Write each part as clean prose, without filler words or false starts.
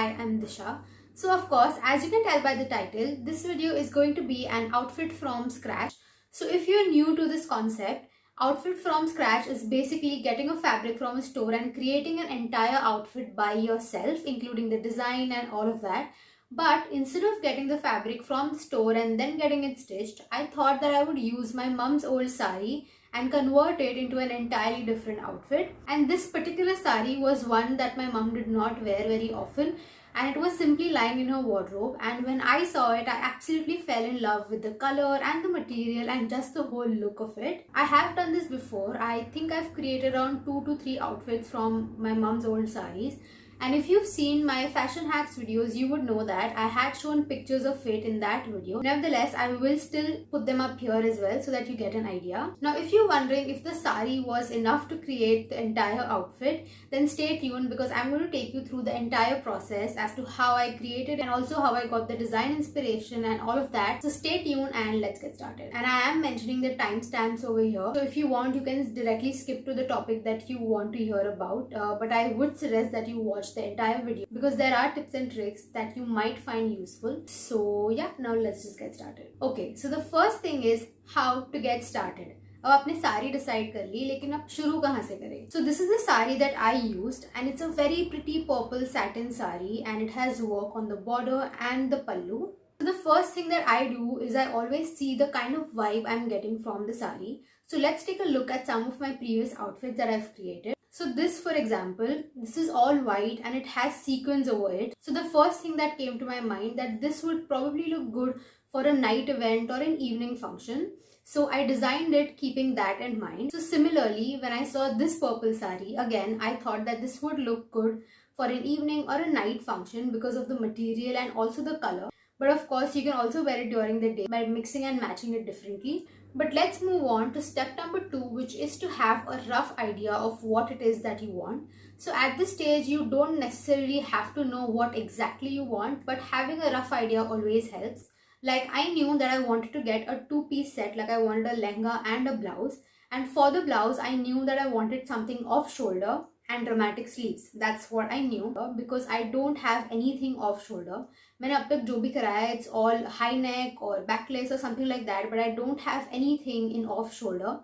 Hi, I'm Disha. So of course, as you can tell by the title, this video is going to be an outfit from scratch. So if you're new to this concept, outfit from scratch is basically getting a fabric from a store and creating an entire outfit by yourself, including the design and all of that. But instead of getting the fabric from the store and then getting it stitched, I thought that I would use my mom's old sari and convert it into an entirely different outfit. And this particular sari was one that my mom did not wear very often, and it was simply lying in her wardrobe. And when I saw it, I absolutely fell in love with the color and the material and just the whole look of it. I have done this before. I think I've created around 2 to 3 outfits from my mom's old saris. And if you've seen my fashion hacks videos, you would know that I had shown pictures of it in that video. Nevertheless, I will still put them up here as well so that you get an idea. Now, if you're wondering if the sari was enough to create the entire outfit, then stay tuned because I'm going to take you through the entire process as to how I created and also how I got the design inspiration and all of that. So stay tuned and let's get started. And I am mentioning the timestamps over here. So if you want, you can directly skip to the topic that you want to hear about. But I would suggest that you watch the entire video because there are tips and tricks that you might find useful. So yeah, now let's just get started. Okay, so the first thing is how to get started. अब आपने सारी decide कर ली, लेकिन अब शुरू कहाँ से करें? So this is the sari that I used and it's a very pretty purple satin sari and it has work on the border and the pallu. So the first thing that I do is I always see the kind of vibe I'm getting from the sari. So let's take a look at some of my previous outfits that I've created. So this, for example, this is all white and it has sequins over it. So the first thing that came to my mind that this would probably look good for a night event or an evening function. So I designed it keeping that in mind. So similarly, when I saw this purple sari, again, I thought that this would look good for an evening or a night function because of the material and also the color. But of course, you can also wear it during the day by mixing and matching it differently. But let's move on to step number 2, which is to have a rough idea of what it is that you want. So at this stage, you don't necessarily have to know what exactly you want, but having a rough idea always helps. Like I knew that I wanted to get a 2-piece set, like I wanted a lehenga and a blouse. And for the blouse, I knew that I wanted something off shoulder and dramatic sleeves. That's what I knew because I don't have anything off shoulder. मैंने अब तक जो भी कराया है, it's all high neck or backlace or something like that, but I don't have anything in off shoulder.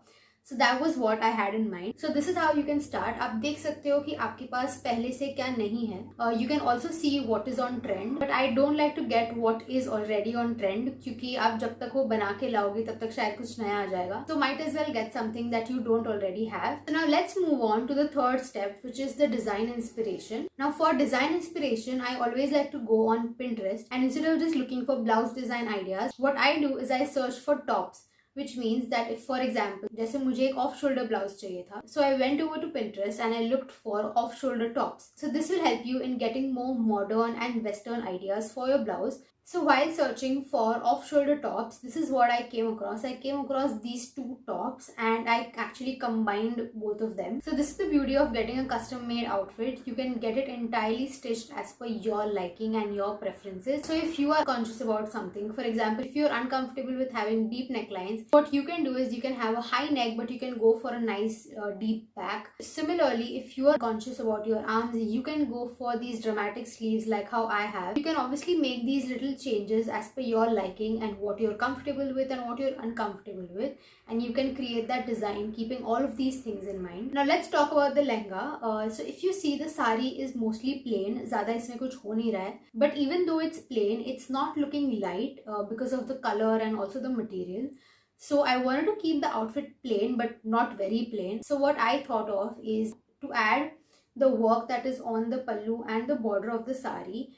So that was what I had in mind. So this is how you can start. आप देख सकते हो कि आपके पास पहले से क्या नहीं है. You can also see what is on trend, but I don't like to get what is already on trend क्योंकि आप जब तक वो बना के लाओगे तब तक शायद कुछ नया आ जाएगा. So might as well get something that you don't already have. So now let's move on to the third step, which is the design inspiration. Now for design inspiration, I always like to go on Pinterest and instead of just looking for blouse design ideas, what I do is I search for tops. Which means that if, for example, जैसे मुझे एक off shoulder blouse चाहिए था, so I went over to Pinterest and I looked for off shoulder tops. So this will help you in getting more modern and western ideas for your blouse. So while searching for off shoulder tops, this is what I came across. I came across these 2 tops and I actually combined both of them. So this is the beauty of getting a custom made outfit. You can get it entirely stitched as per your liking and your preferences. So if you are conscious about something, for example, if you're uncomfortable with having deep necklines, what you can do is you can have a high neck but you can go for a nice deep back. Similarly, if you are conscious about your arms, you can go for these dramatic sleeves like how I have. You can obviously make these little changes as per your liking and what you're comfortable with and what you're uncomfortable with, and you can create that design keeping all of these things in mind. Now let's talk about the lehenga. So if you see, the sari is mostly plain, ज़्यादा इसमें कुछ हो नहीं रहा है, but even though it's plain, it's not looking light because of the color and also the material. So I wanted to keep the outfit plain but not very plain. So what I thought of is to add the work that is on the pallu and the border of the sari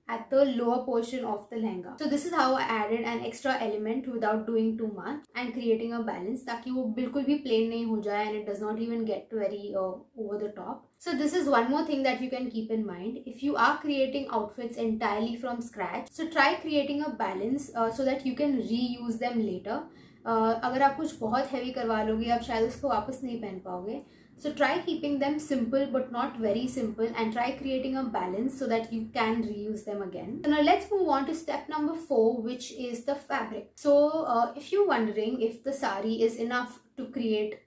at the lower portion of the lehenga. So this is how I added an extra element without doing too much and creating a balance ताकि वो बिल्कुल भी plain नहीं हो जाए and it does not even get very over the top. So this is one more thing that you can keep in mind. If you are creating outfits entirely from scratch, so try creating a balance so that you can reuse them later. अगर आप कुछ बहुत heavy करवा लोगे, आप शायद उसको वापस नहीं पहन पाओगे. So try keeping them simple but not very simple and try creating a balance so that you can reuse them again. So now let's move on to step number 4, which is the fabric. So if you're wondering if the sari is enough to create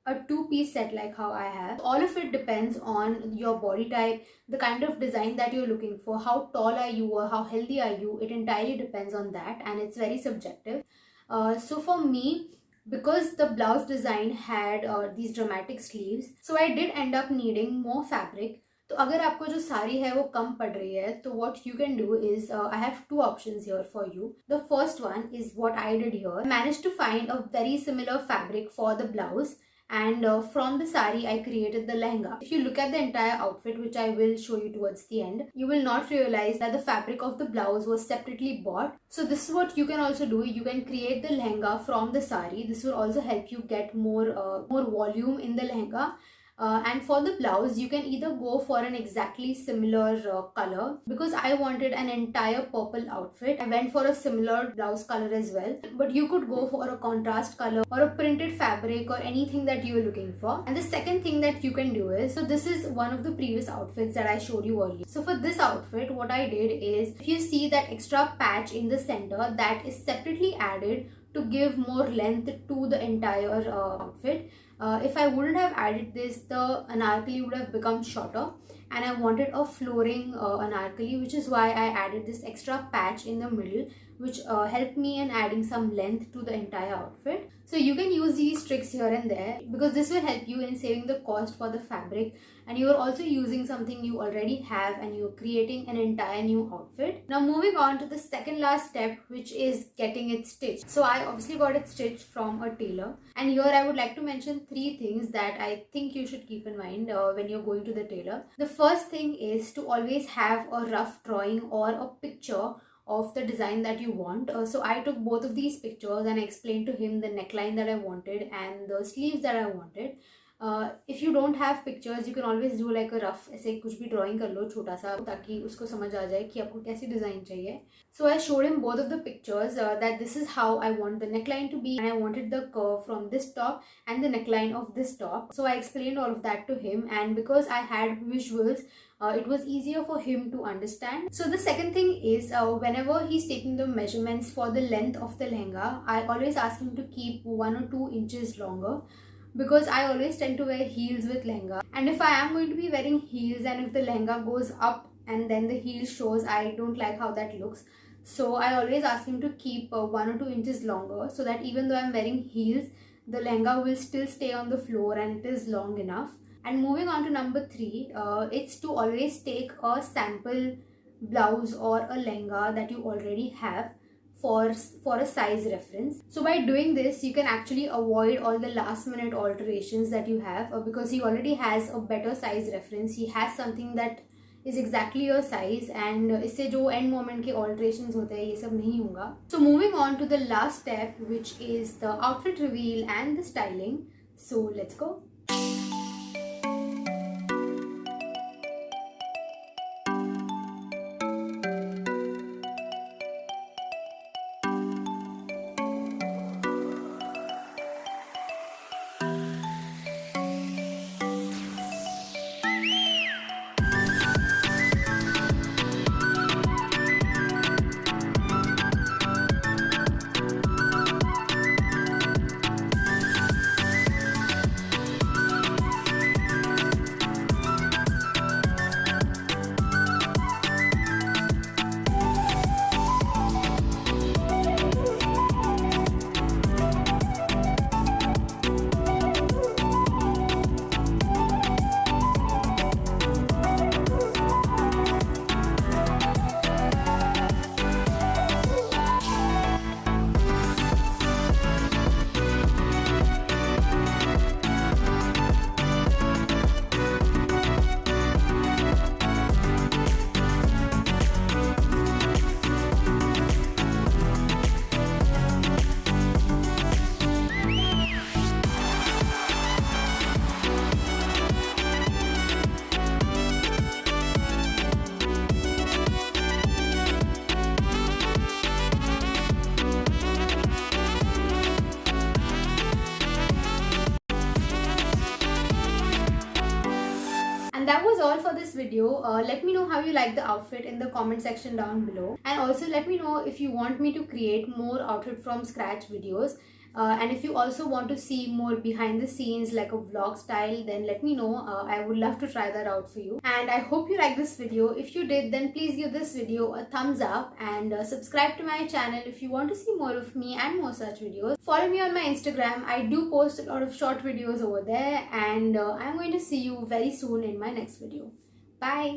a two-piece set like how I have. All of it depends on your body type, the kind of design that you're looking for, how tall are you or how healthy are you. It entirely depends on that, and it's very subjective. So for me, because the blouse design had these dramatic sleeves, so I did end up needing more fabric. तो अगर आपको जो साड़ी है वो कम पड़ रही है तो what you can do is I have two options here for you. The first one is what I did here. I managed to find a very similar fabric for the blouse, and from the sari I created the lehenga. If you look at the entire outfit, which I will show you towards the end, you will not realize that the fabric of the blouse was separately bought. So this is what you can also do. You can create the lehenga from the sari. This will also help you get more volume in the lehenga. And for the blouse, you can either go for an exactly similar color. Because I wanted an entire purple outfit, I went for a similar blouse color as well. But you could go for a contrast color or a printed fabric or anything that you're looking for. And the second thing that you can do is, so this is one of the previous outfits that I showed you earlier. So for this outfit, what I did is, if you see that extra patch in the center, that is separately added to give more length to the entire outfit. If I wouldn't have added this, the anarkali would have become shorter, and I wanted a flooring anarkali, which is why I added this extra patch in the middle, which helped me in adding some length to the entire outfit. So you can use these tricks here and there, because this will help you in saving the cost for the fabric, and you are also using something you already have and you're creating an entire new outfit. Now moving on to the second last step, which is getting it stitched. So I obviously got it stitched from a tailor, and here I would like to mention three things that I think you should keep in mind when you're going to the tailor. The first thing is to always have a rough drawing or a picture of the design that you want. So I took both of these pictures and I explained to him the neckline that I wanted and the sleeves that I wanted. If you don't have pictures, you can always do like a rough ऐसे कुछ भी drawing कर लो छोटा सा, ताकि उसको समझ आ जाए कि आपको कैसी design चाहिए. So I showed him both of the pictures that this is how I want the neckline to be, and I wanted the curve from this top and the neckline of this top. So I explained all of that to him, and because I had visuals, it was easier for him to understand. So the second thing is, whenever he's taking the measurements for the length of the lehenga, I always ask him to keep 1 or 2 inches longer, because I always tend to wear heels with lehenga, and if I am going to be wearing heels and if the lehenga goes up and then the heel shows, I don't like how that looks. So I always ask him to keep 1 or 2 inches longer, so that even though I'm wearing heels, the lehenga will still stay on the floor and it is long enough. And moving on to number 3, it's to always take a sample blouse or a lehenga that you already have for a size reference. So by doing this, you can actually avoid all the last minute alterations that you have, because he already has a better size reference. He has something that is exactly your size, and इससे जो end moment के alterations होते हैं ये सब नहीं होगा. So moving on to the last step, which is the outfit reveal and the styling. So let's go. That was all for this video. Let me know how you like the outfit in the comment section down below, and also let me know if you want me to create more outfit from scratch videos. And if you also want to see more behind the scenes like a vlog style, then let me know. I would love to try that out for you. And I hope you like this video. If you did, then please give this video a thumbs up and subscribe to my channel if you want to see more of me and more such videos. Follow me on my Instagram. I do post a lot of short videos over there, and I'm going to see you very soon in my next video. Bye.